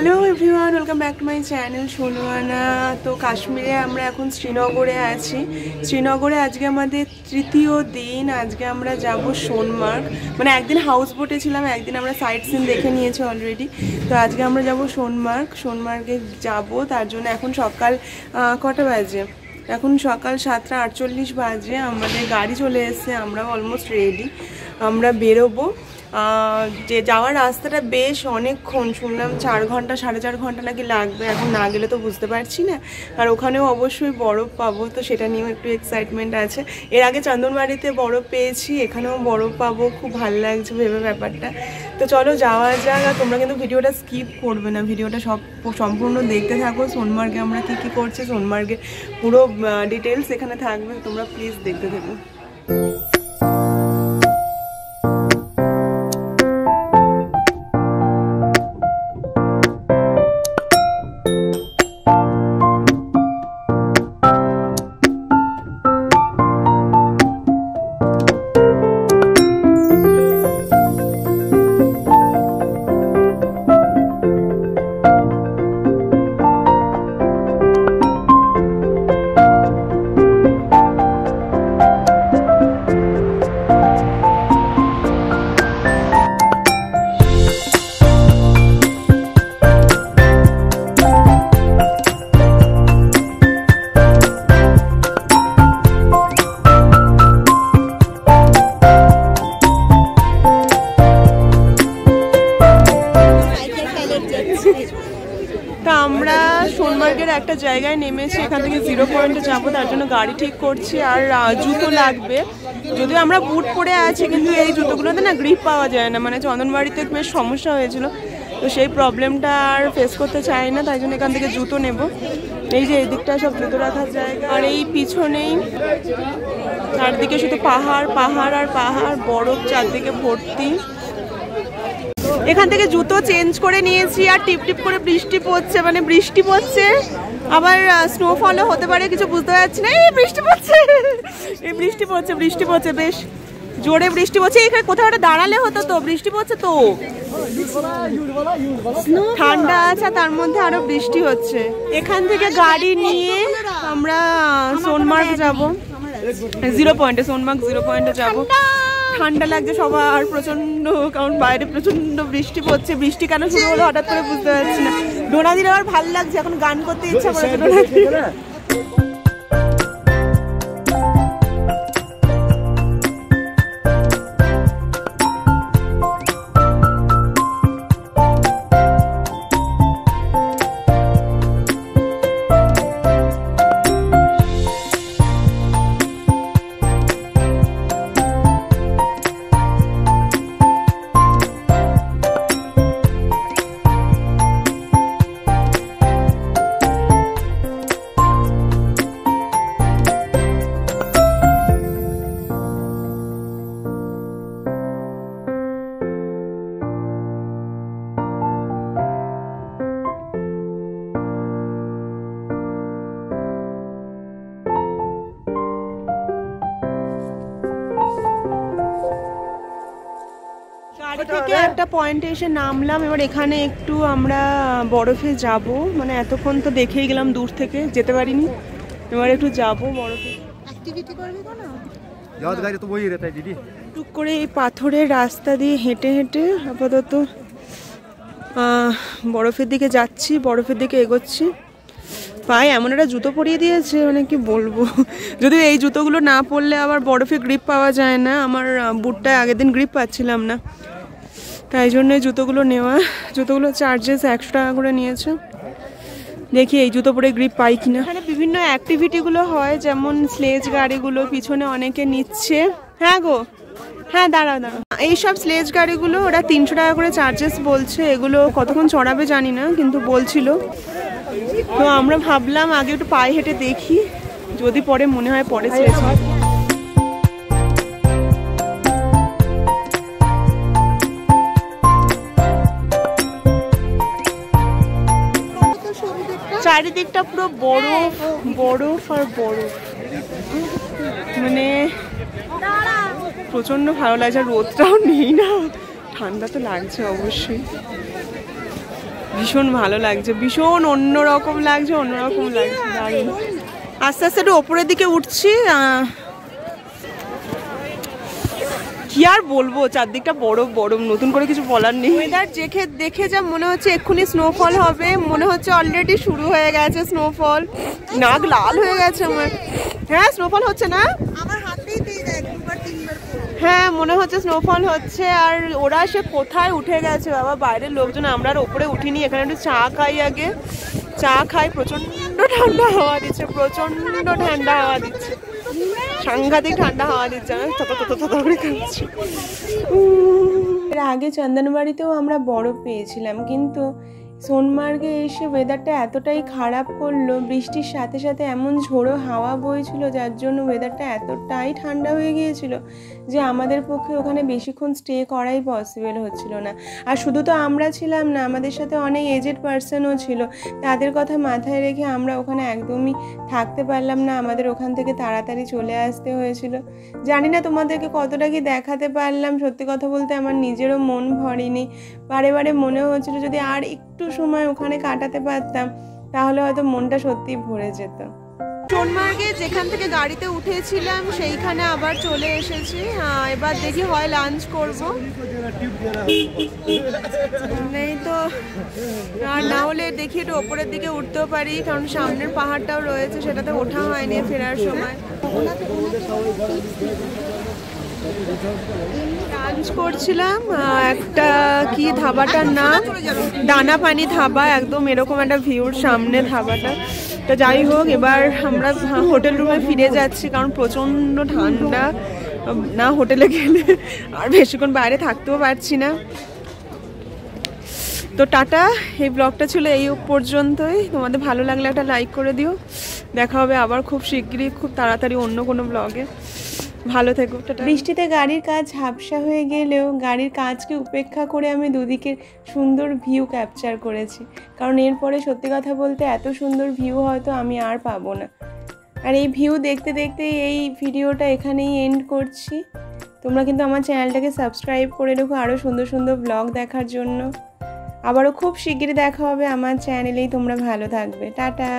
Hello everyone, welcome back to my channel Sonuana. তো কাশ্মীরে আমরা এখন শ্রীনগরে আছি। শ্রীনগরে আজকে আমাদের তৃতীয় দিন। আজকে আমরা যাব সোনমার্গ। মানে একদিন হাউস বোটে ছিলাম, একদিন আমরা সাইট সিন দেখে নিয়েছি অলরেডি। তো আজকে আমরা যাব সোনমার্গ। সোনমার্গে যাব, তার জন্য এখন সকাল কটা বাজে? এখন সকাল 7:48 বাজে। আমাদের গাড়ি চলে এসেছে, আমরাও অলমোস্ট রেডি। আমরা বেরোবো। যে যাওয়ার রাস্তাটা বেশ অনেকক্ষণ, শুনলাম 4 ঘন্টা 4.5 ঘন্টা নাকি লাগবে। এখন না গেলে তো বুঝতে পারছি না। আর ওখানেও অবশ্যই বরফ পাবো, তো সেটা নিয়েও একটু এক্সাইটমেন্ট আছে। এর আগে চন্দনবাড়িতে বরফ পেয়েছি, এখানেও বরফ পাবো, খুব ভালো লাগছে ভেবে ব্যাপারটা। তো চলো যাওয়া যাক। আর তোমরা কিন্তু ভিডিওটা স্কিপ করবে না, ভিডিওটা সম্পূর্ণ দেখতে থাকো। সোনমার্গে আমরা কী করছি, সোনমার্গের পুরো ডিটেলস এখানে থাকবে, তোমরা প্লিজ দেখতে থাকো। তা আমরা সোনমার্গের একটা জায়গায় নেমেছি, এখান থেকে 0 পয়েন্টে যাবো, তার জন্য গাড়ি ঠিক করছি। আর জুতো লাগবে, যদিও আমরা বুট পরে আছি, কিন্তু এই জুতোগুলোতে না গ্রিপ পাওয়া যায় না। মানে চন্দনবাড়িতে বেশ সমস্যা হয়েছিল, তো সেই প্রবলেমটা আর ফেস করতে চাই না, তাই জন্য এখান থেকে জুতো নেব। এই যে এই দিকটা সব জুতো রাখার জায়গা, আর এই পিছনেই চারদিকে শুধু পাহাড় পাহাড় আর পাহাড়, বরফ চারদিকে ভর্তি। এখান থেকে জুতো চেঞ্জ করে নিয়েছি, আর টিপ টিপ করে বৃষ্টি পড়ছে, মানে বৃষ্টি পড়ছে, আবার স্নোফলও হতে পারে, কিছু বুঝতে পারছি না। এই বৃষ্টি পড়ছে, এই বৃষ্টি পড়ছে বেশ জোরে বৃষ্টি পড়ছে। এখানে কোথাও একটা দাঁড়ালে হতো, তো বৃষ্টি পড়ছে, তো ঠান্ডা আছে, তার মধ্যে আরো বৃষ্টি হচ্ছে। এখান থেকে গাড়ি নিয়ে আমরা সোনমার্গ যাব, 0 পয়েন্টে, সোনমার্গ 0 পয়েন্টে যাবো। ঠান্ডা লাগছে সবার প্রচন্ড, কারণ বাইরে প্রচন্ড বৃষ্টি পড়ছে। বৃষ্টি কেন শুরু হলো হঠাৎ করে বুঝতে পারছি না। ডোনা দিলে আবার ভালো লাগছে, এখন গান করতে ইচ্ছা করেছে ডোনা দিলে। গাড়ি থেকে একটা পয়েন্টে এসে নামলাম, এবার এখানে একটু আমরা বরফে যাব। মানে এতক্ষণ তো দেখেই গেলাম দূর থেকে, যেতে পারিনি, এবার একটু যাব বরফে। টুক করে এই পাথরের রাস্তা দিয়ে হেঁটে হেঁটে আপাতত বরফের দিকে যাচ্ছি, বরফের দিকে এগোচ্ছি। পায়ে এমন একটা জুতো পরিয়ে দিয়েছে, মানে কি বলবো। যদিও এই জুতোগুলো না পরলে আবার বরফে গ্রিপ পাওয়া যায় না। আমার বুটটায় আগের দিন গ্রিপ পাচ্ছিলাম না, তাই জন্য এই জুতোগুলো নেওয়া। জুতোগুলো চার্জেস 100 টাকা করে নিয়েছে। দেখি এই জুতো পরে গ্রিপ পাই কিনা। এখানে বিভিন্ন অ্যাক্টিভিটিগুলো হয়, যেমন স্লেজ গাড়িগুলো, পিছনে অনেকে নিচ্ছে। হ্যাঁ গো, হ্যাঁ দাঁড়াও। এইসব স্লেজ গাড়িগুলো ওরা 300 টাকা করে চার্জেস বলছে। এগুলো কতক্ষণ চড়াবে জানি না, কিন্তু বলছিল। তো আমরা ভাবলাম আগে একটু পায়ে হেঁটে দেখি, যদি পরে মনে হয় পরে স্লেজ হয়। চারিদিকটা পুরো বরফ বরফ আর বরফ, মানে প্রচন্ড ভালো লাগছে। রোদটাও নেই না, ঠান্ডা তো লাগছে অবশ্যই। ভীষণ ভালো লাগছে, ভীষণ অন্যরকম লাগছে, দারুণ। আস্তে আস্তে একটু ওপরের দিকে উঠছি। কি আর বলবো, চারদিকটা বরফ বরফ, নতুন করে কিছু বলার নেই। ওয়েদার দেখে যা মনে হচ্ছে এক্ষুনি স্নোফল হবে, মনে হচ্ছে অলরেডি শুরু হয়ে গেছে স্নোফল। নাক লাল হয়ে গেছে আমার। হ্যাঁ স্নোফল হচ্ছে না, আমার হাতেই দিয়ে দেখ দুবার তিনবার। হ্যাঁ মনে হচ্ছে স্নোফল হচ্ছে। আর ওরা সে কোথায় উঠে গেছে বাবা, বাইরের লোকজন। আমরা আর ওপরে উঠিনি, এখানে একটু চা খাই আগে। চা খাই, প্রচন্ড ঠান্ডা হাওয়া দিচ্ছে, প্রচন্ড ঠান্ডা হাওয়া দিচ্ছে, সাংঘাতিক ঠান্ডা হাওয়া দিচ্ছে। এর আগে চন্দনবাড়িতেও আমরা বরফ পেয়েছিলাম, কিন্তু সোনমার্গে এসে ওয়েদারটা এতটাই খারাপ করলো, বৃষ্টির সাথে সাথে এমন ঝোড়ো হাওয়া বইছিল, যার জন্য ওয়েদারটা এতটাই ঠান্ডা হয়ে গিয়েছিল যে আমাদের পক্ষে ওখানে বেশিক্ষণ স্টে করাই পসিবল হচ্ছিল না। আর শুধু তো আমরা ছিলাম না, আমাদের সাথে অনেক এজেড পার্সনও ছিল। তাদের কথা মাথায় রেখে আমরা ওখানে একদমই থাকতে পারলাম না, আমাদের ওখান থেকে তাড়াতাড়ি চলে আসতে হয়েছিল। জানি না তোমাদেরকে কতটা কি দেখাতে পারলাম, সত্যি কথা বলতে আমার নিজেরও মন ভরেনি। বারে বারে মনে হচ্ছিল যদি আর একটু সময় ওখানে কাটাতে পারতাম তাহলে হয়তো মনটা সত্যিই ভরে যেত। সোনমার্গে যেখান থেকে গাড়িতে উঠেছিলাম সেইখানে আবার চলে এসেছি। এবার দেখি হয় লাঞ্চ করব, নেই তো আর না হলে দেখি একটু ওপরের দিকে উঠতেও পারি, কারণ সামনের পাহাড়টাও রয়েছে, সেটাতে ওঠা হয়নি ফেরার সময়। লাঞ্চ করছিলাম একটা কি ধাবাটার নাম, দানা পানি ধাবা, একদম এরকম একটা ভিউর সামনে ধাবাটা। তো যাই হোক, এবার আমরা হোটেল রুমে ফিরে যাচ্ছি, কারণ প্রচণ্ড ঠান্ডা, না হোটেলে গেলে আর বেশিক্ষণ বাইরে থাকতেও পারছি না। তো টাটা, এই ব্লগটা ছিল এই পর্যন্তই। তোমাদের ভালো লাগলে একটা লাইক করে দিও। দেখা হবে আবার খুব শিগগিরই, খুব তাড়াতাড়ি অন্য কোনো ব্লগে। ভালো থেকো। বৃষ্টিতে গাড়ির কাজ ঝাপসা হয়ে গেলেও গাড়ির কাজকে উপেক্ষা করে আমি দুদিকের সুন্দর ভিউ ক্যাপচার করেছি, কারণ এরপরে সত্যি কথা বলতে এত সুন্দর ভিউ হয়তো আমি আর পাবো না। আর এই ভিউ দেখতে দেখতে এই ভিডিওটা এখানেই এন্ড করছি। তোমরা কিন্তু আমার চ্যানেলটাকে সাবস্ক্রাইব করে রেখো আরও সুন্দর সুন্দর ব্লগ দেখার জন্য। আবারও খুব শিগগিরই দেখা হবে আমার চ্যানেলেই। তোমরা ভালো থাকবে, টাটা।